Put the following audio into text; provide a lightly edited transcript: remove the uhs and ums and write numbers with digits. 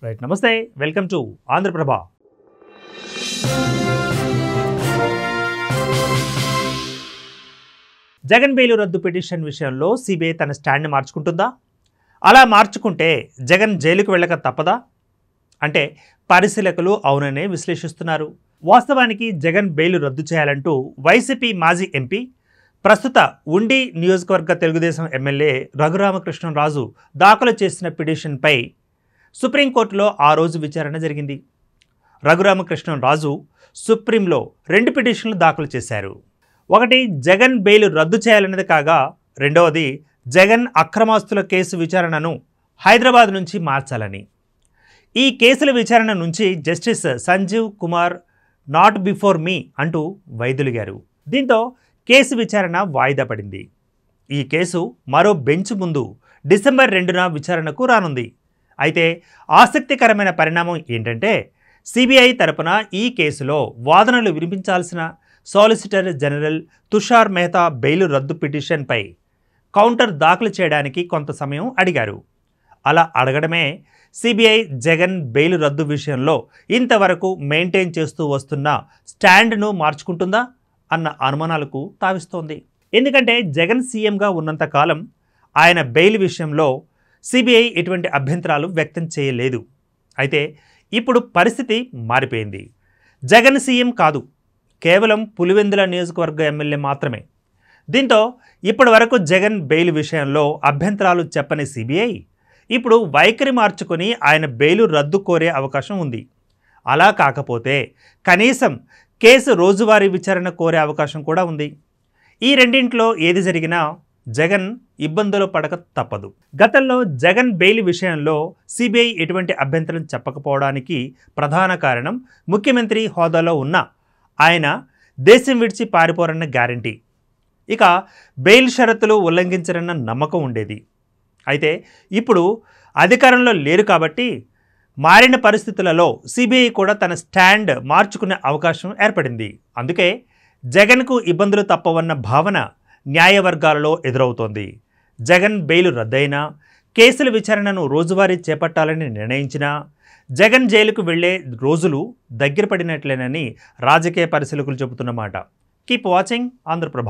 Right, నమస్తే, welcome to Andhraprabha. Jagan bail రద్దు petition విషయంలో సిబిఐ తన స్టాండ్ని మార్చుకుంటుందా? అలా మార్చుకుంటే జగన్ జైలుకు వెళ్ళక తప్పదా అంటే పరిశీలకులు అవుననే విశ్లేషిస్తున్నారు. వాస్తవానికి జగన్ బెయిల్ రద్దు చేయాలంటూ వైసీపీ మాజీ ఎంపీ, ప్రస్తుత ఉండి నియోజకవర్గ తెలుగుదేశం ఎమ్మెల్యే రఘురామకృష్ణరాజు దాఖలు చేసిన పిటిషన్పై సుప్రీంకోర్టులో ఆ రోజు విచారణ జరిగింది. రఘురామకృష్ణరాజు సుప్రీంలో 2 పిటిషన్లు దాఖలు చేశారు. ఒకటి జగన్ బెయిల్ రద్దు చేయాలన్నది కాగా, రెండవది జగన్ అక్రమాస్తుల కేసు విచారణను హైదరాబాద్ నుంచి మార్చాలని. ఈ కేసుల విచారణ నుంచి justice Sanjiv Kumar not before me అంటూ వైదొలిగారు. దీంతో కేసు విచారణ వాయిదా పడింది. ఈ కేసు మరో బెంచ్ ముందు డిసెంబర్ 2న విచారణకు రానుంది. అయితే ఆసక్తికరమైన పరిణామం ఏంటంటే, సిబిఐ తరపున ఈ కేసులో వాదనలు వినిపించాల్సిన solicitor general Tushar Mehta bail రద్దు పిటిషన్పై కౌంటర్ దాఖలు చేయడానికి కొంత సమయం అడిగారు. అలా అడగడమే సిబిఐ జగన్ బెయిల్ రద్దు విషయంలో ఇంతవరకు మెయింటైన్ చేస్తూ వస్తున్న స్టాండ్ను మార్చుకుంటుందా అన్న అనుమానాలకు తావిస్తోంది. ఎందుకంటే జగన్ సీఎంగా ఉన్నంతకాలం ఆయన బెయిల్ విషయంలో సిబిఐ ఎటువంటి అభ్యంతరాలు వ్యక్తం చేయలేదు. అయితే ఇప్పుడు పరిస్థితి మారిపోయింది. జగన్ సీఎం కాదు, కేవలం పులివెందుల నియోజకవర్గ ఎమ్మెల్యే మాత్రమే. దీంతో ఇప్పటి వరకు జగన్ బెయిల్ విషయంలో అభ్యంతరాలు చెప్పని సిబిఐ ఇప్పుడు వైఖరి మార్చుకొని ఆయన బెయిల్ రద్దు కోరే అవకాశం ఉంది. అలా కాకపోతే కనీసం కేసు రోజువారీ విచారణ కోరే అవకాశం కూడా ఉంది. ఈ రెండింటిలో ఏది జరిగినా జగన్ ఇబ్బందులు పడక తప్పదు. గతంలో జగన్ బెయిల్ విషయంలో సిబిఐ ఎటువంటి అభ్యంతరం చెప్పకపోవడానికి ప్రధాన కారణం ముఖ్యమంత్రి హోదాలో ఉన్న ఆయన దేశం విడిచి పారిపోరన్న గ్యారంటీ, ఇక బెయిల్ షరతులు ఉల్లంఘించరన్న నమ్మకం ఉండేది. అయితే ఇప్పుడు అధికారంలో లేరు కాబట్టి మారిన పరిస్థితులలో సిబిఐ కూడా తన స్టాండ్ మార్చుకునే అవకాశం ఏర్పడింది. అందుకే జగన్కు ఇబ్బందులు తప్పవన్న భావన న్యాయవర్గాలలో ఎదురవుతోంది. జగన్ బెయిల్ రద్దయినా, కేసుల విచారణను రోజువారీ చేపట్టాలని నిర్ణయించినా జగన్ జైలుకు వెళ్లే రోజులు దగ్గర పడినట్లేనని రాజకీయ పరిశీలకులు చెబుతున్నమాట. Keep watching Andhraprabha.